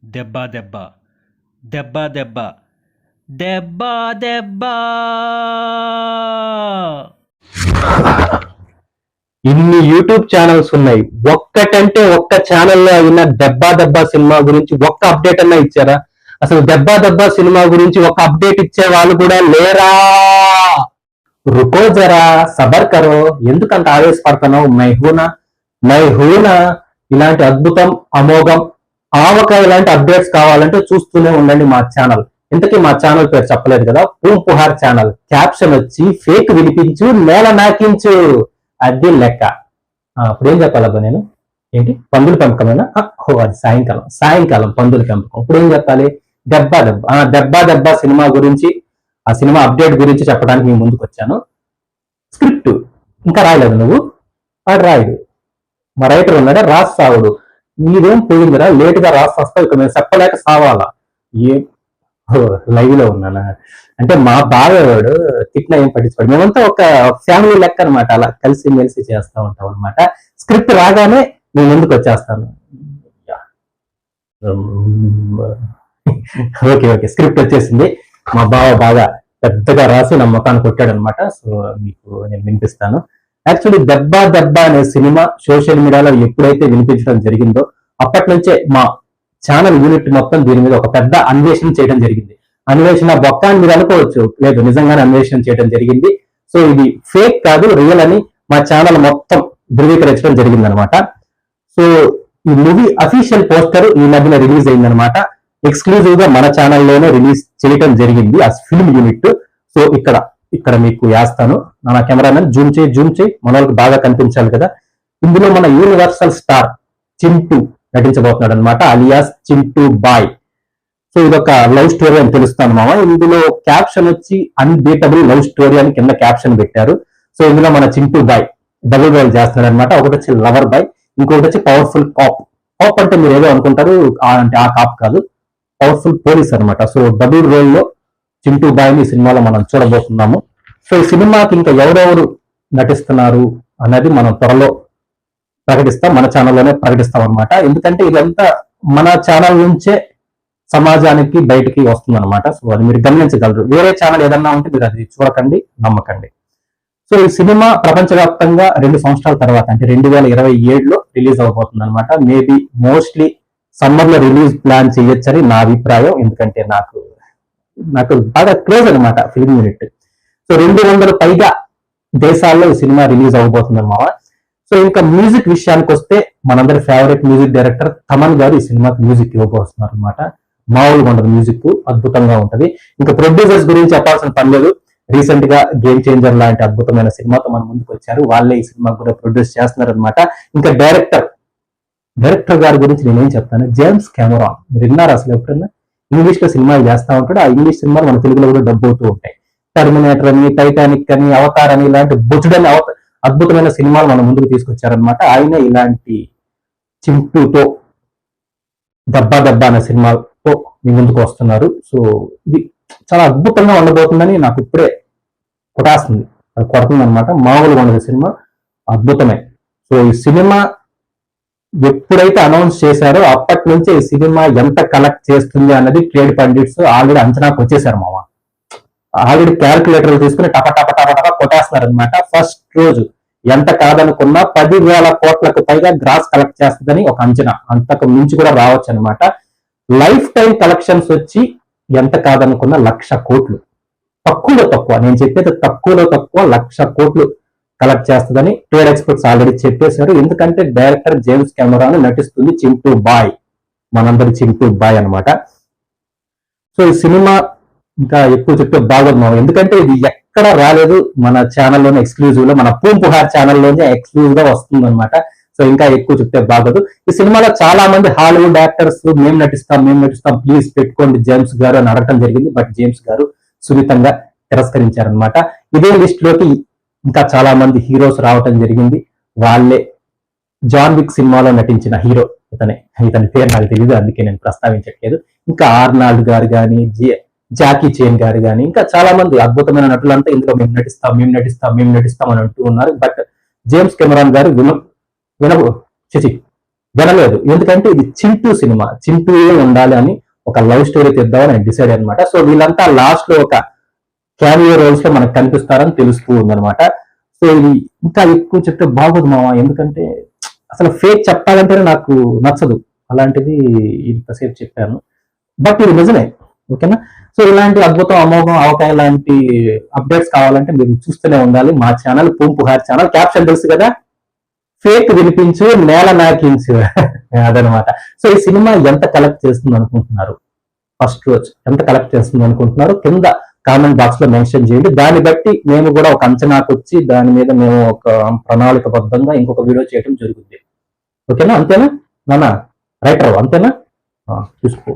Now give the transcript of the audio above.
దెబ్బ దెబ్బ దెబ్బ దెబ్బ దెబ్బ దెబ్బ. ఇన్ని యూట్యూబ్ ఛానల్స్ ఉన్నాయి, ఒక్కటంటే ఒక్క ఛానల్లో అయినా దెబ్బ దెబ్బ సినిమా గురించి ఒక్క అప్డేట్ అన్నా ఇచ్చారా? అసలు దెబ్బ దెబ్బ సినిమా గురించి ఒక అప్డేట్ ఇచ్చే వాళ్ళు కూడా లేరా? రుకో జరా సబర్ కరో, ఎందుకంత ఆవేశపడుతున్నావు? మై హూనా ఇలాంటి అద్భుతం అమోఘం ఆవకాయ ఇలాంటి అప్డేట్స్ కావాలంటే చూస్తూనే ఉండండి మా ఛానల్. ఇంతకీ మా ఛానల్ పేరు చెప్పలేదు కదా, పూమ్ పుహార్ ఛానల్. క్యాప్షన్ వచ్చి ఫేక్ వినిపించు నేల నాకించు, అది లెక్క. అప్పుడు ఏం చెప్పాలబ్బా నేను? ఏంటి పందుల పెంపకమేనా? అది సాయంకాలం పందుల పెంపకం. ఇప్పుడు ఏం చెప్పాలి? దెబ్బ దెబ్బ దెబ్బ దెబ్బ సినిమా గురించి, ఆ సినిమా అప్డేట్ గురించి చెప్పడానికి మీ ముందుకు వచ్చాను. స్క్రిప్ట్ ఇంకా రాయలేదు నువ్వు? వాడు రాయుడు, మా రైటర్ ఉన్నాడే రాసి సావుడు. నీదేం పోయిందిరా, లేట్ గా రాసి వస్తావు, ఇక మేము చెప్పలేక సావాలా? ఏ లైవ్ లో ఉన్నానా అంటే మా బావేవాడు తిట్టిన ఏం పట్టించుకోడు. మేమంతా ఒక ఫ్యామిలీ లెక్క అనమాట, అలా కలిసి మెలిసి చేస్తూ ఉంటాం అనమాట. స్క్రిప్ట్ రాగానే నేను ముందుకు వచ్చేస్తాను. ఓకే స్క్రిప్ట్ వచ్చేసింది. మా బావ బాగా పెద్దగా రాసి నా ముఖాన్ని కొట్టాడు అనమాట. సో మీకు నేను వినిపిస్తాను. యాక్చువల్లీ దెబ్బ దెబ్బ అనే సినిమా సోషల్ మీడియాలో ఎప్పుడైతే వినిపించడం జరిగిందో అప్పటి నుంచే మా ఛానల్ యూనిట్ మొత్తం దీని మీద ఒక పెద్ద అన్వేషణ చేయడం జరిగింది. అన్వేషణ బొక్క అని మీరు అనుకోవచ్చు, లేదు నిజంగానే అన్వేషణ చేయడం జరిగింది. సో ఇది ఫేక్ కాదు, రియల్ అని మా ఛానల్ మొత్తం ధృవీకరించడం జరిగింది అనమాట. సో ఈ మూవీ అఫీషియల్ పోస్టర్ ఈ మధ్యన రిలీజ్ అయిందనమాట. ఎక్స్క్లూజివ్ గా మన ఛానల్లోనే రిలీజ్ చేయడం జరిగింది ఆ ఫిల్మ్ యూనిట్. సో ఇక్కడ మీకు వేస్తాను. నా కెమెరామెన్ జూమ్ చేయి, మన వాళ్ళకి బాగా కనిపించాలి కదా. ఇందులో మన యూనివర్సల్ స్టార్ చింటూ నటించబోతున్నాడు అనమాట, అలియాస్ చింటూ బాయ్. సో ఇదొక లవ్ స్టోరీ అని తెలుస్తాను మామ. ఇందులో క్యాప్షన్ వచ్చి అన్బీటబుల్ లవ్ స్టోరీ అని కింద క్యాప్షన్ పెట్టారు. సో ఇందులో మన చింటూ బాయ్ డబుల్ రోల్ చేస్తున్నాడు అనమాట. ఒకటి వచ్చి లవర్ బాయ్, ఇంకొకటి వచ్చి పవర్ఫుల్ కాప్. కాప్ అంటే మీరు ఏదో అనుకుంటారు, అంటే ఆ కాప్ కాదు, పవర్ఫుల్ పోలీస్ అనమాట. సో డబుల్ రోల్ లో చింటూ బాయ్ ని ఈ సినిమాలో మనం చూడబోతున్నాము. సో ఈ సినిమాకి ఇంకా ఎవరెవరు నటిస్తున్నారు అన్నది మనం త్వరలో ప్రకటిస్తాం, మన ఛానల్లోనే ప్రకటిస్తాం అనమాట. ఎందుకంటే ఇదంతా మన ఛానల్ నుంచే సమాజానికి బయటికి వస్తుంది అనమాట. సో అది మీరు గమనించగలరు. వేరే ఛానల్ ఏదన్నా ఉంటే మీరు అది చూడకండి, నమ్మకండి. సో ఈ సినిమా ప్రపంచవ్యాప్తంగా 2 సంవత్సరాల తర్వాత అంటే 2027లో రిలీజ్ అవబోతుంది అనమాట. మేబీ మోస్ట్లీ సమ్మర్ లో రిలీజ్ ప్లాన్ చేయొచ్చని నా అభిప్రాయం. ఎందుకంటే నాకు బాగా క్లోజ్ అనమాట ఫిల్మ్ యూనిట్. సో 200 పైగా దేశాల్లో ఈ సినిమా రిలీజ్ అవబోతుంది అన్నమాట. సో ఇంకా మ్యూజిక్ విషయానికి వస్తే మనందరి ఫేవరెట్ మ్యూజిక్ డైరెక్టర్ తమన్ గారు ఈ సినిమాకి మ్యూజిక్ ఇవ్వబోతున్నారు అనమాట. మామూలుగా ఉండదు, మ్యూజిక్ అద్భుతంగా ఉంటది. ఇంకా ప్రొడ్యూసర్స్ గురించి చెప్పాల్సిన పని లేదు. రీసెంట్ గా గేమ్ చేంజర్ లాంటి అద్భుతమైన సినిమాతో మన ముందుకు వచ్చారు. వాళ్ళే ఈ సినిమా కూడా ప్రొడ్యూస్ చేస్తున్నారు అనమాట. ఇంకా డైరెక్టర్ గారి గురించి నేనేం చెప్తాను, జేమ్స్ కెమెరాన్. మీరు విన్నారు అసలు ఎప్పుడన్నా? ఇంగ్లీష్ లో సినిమాలు చేస్తా ఉంటాడు. ఆ ఇంగ్లీష్ సినిమాలు మన తెలుగులో కూడా డబ్బు అవుతూ ఉంటాయి. టర్మినేటర్ అని, టైటానిక్ అని, అవతార్ అని, ఇలాంటి బొచ్చుడని అద్భుతమైన సినిమాలు మన ముందుకు తీసుకొచ్చారనమాట. ఆయన ఇలాంటి చింటూతో దెబ్బ దెబ్బ అనే సినిమాతో మీ ముందుకు వస్తున్నారు. సో ఇది చాలా అద్భుతంగా ఉండబోతుందని నాకు ఇప్పుడే కొట్టేస్తుంది, అది కొడుతుంది అనమాట. మామూలుగా ఉండదు సినిమా, అద్భుతమే. సో ఈ సినిమా ఎప్పుడైతే అనౌన్స్ చేశారో అప్పటి నుంచే ఈ సినిమా ఎంత కలెక్ట్ చేస్తుంది అన్నది ట్రేడ్ పండిట్స్ ఆల్రెడీ అంచనాకు వచ్చేసారు మామ. ఆల్రెడీ క్యాల్కులేటర్లు తీసుకుని టప కొట్టేస్తున్నారు అనమాట. ఫస్ట్ రోజు ఎంత కాదనుకున్నా 10,000 కోట్లకు పైగా గ్రాస్ కలెక్ట్ చేస్తుందని ఒక అంచనా, అంతకు మించి కూడా రావచ్చు అనమాట. లైఫ్ టైం కలెక్షన్స్ వచ్చి ఎంత కాదనుకున్నా 1,00,000 కోట్లు. తక్కువ నేను చెప్పేది తక్కువలో తక్కువ 1,00,000 కోట్లు కలెక్ట్ చేస్తుందని ట్రేడ్ ఎక్స్పర్ట్స్ ఆల్రెడీ చెప్పేశారు. ఎందుకంటే డైరెక్టర్ జేమ్స్ కెమెరాన్ నటిస్తుంది చింటూ బాయ్, మనందరి చింటూ బాయ్ అనమాట. సో ఈ సినిమా ఇంకా ఎక్కువ చెప్తే బాగోదు, ఎందుకంటే ఇది ఎక్కడ రాలేదు. మన ఛానల్లోనే ఎక్స్క్లూజివ్ లో, మన పూమ్ పుహార్ ఛానల్లోనే ఎక్స్క్లూజివ్ గా వస్తుంది అనమాట. సో ఇంకా ఎక్కువ చెప్తే బాగోదు. ఈ సినిమాలో చాలా మంది హాలీవుడ్ యాక్టర్స్ మేము నటిస్తాం ప్లీజ్ పెట్టుకోండి జేమ్స్ గారు అని అడగడం జరిగింది. బట్ జేమ్స్ గారు సున్నితంగా తిరస్కరించారనమాట. ఇదే లిస్ట్ లోకి ఇంకా చాలా మంది హీరోస్ రావటం జరిగింది. వాళ్ళే జాన్ విక్ సినిమాలో నటించిన హీరో ఇతని పేరు నాకు తెలియదు, అందుకే నేను ప్రస్తావించట్లేదు. ఇంకా ఆర్నాల్డ్ గారు కానీ, జాకీ చేన్ గారు కానీ, ఇంకా చాలా మంది అద్భుతమైన నటులంతా ఇందులో మేము నటిస్తాం అని అంటూ ఉన్నారు. బట్ జేమ్స్ కెమెరాన్ గారు వినలేదు. ఎందుకంటే ఇది చింటూ సినిమా, చింటూయే ఉండాలి అని ఒక లవ్ స్టోరీ తెద్దామని నేను డిసైడ్ అనమాట. సో వీళ్ళంతా లాస్ట్ లో ఒక క్యామియో రోల్స్ లో మనకు కనిపిస్తారని తెలుస్తూ ఉందన్నమాట. సో ఇది ఇంకా ఎక్కువ చెప్తే బాగోదు మామ, ఎందుకంటే అసలు ఫేక్ చెప్పాలంటేనే నాకు నచ్చదు. అలాంటిది ఇంతసేపు చెప్పాను, బట్ ఇది నిజమే. ఓకేనా? సో ఇలాంటి అద్భుతం, అమోఘం, అవకాయ లాంటి అప్డేట్స్ కావాలంటే మీరు చూస్తూనే ఉండాలి మా ఛానల్, పూమ్ పుహార్ ఛానల్. క్యాప్షన్ తెలుసు కదా, ఫేక్ వినిపించు నేల నాకించు అదనమాట. సో ఈ సినిమా ఎంత కలెక్ట్ చేస్తుంది అనుకుంటున్నారు? ఫస్ట్ రోజు ఎంత కలెక్ట్ చేస్తుంది అనుకుంటున్నారు? కింద కామెంట్ బాక్స్ లో మెన్షన్ చేయండి. దాన్ని బట్టి మేము కూడా ఒక అంచనాకు వచ్చి దాని మీద మేము ఒక ప్రణాళికబద్ధంగా ఇంకొక వీడియో చేయడం జరుగుతుంది. ఓకేనా? అంతేనా నాన్న? రైటర్ అంతేనా? చూసుకో.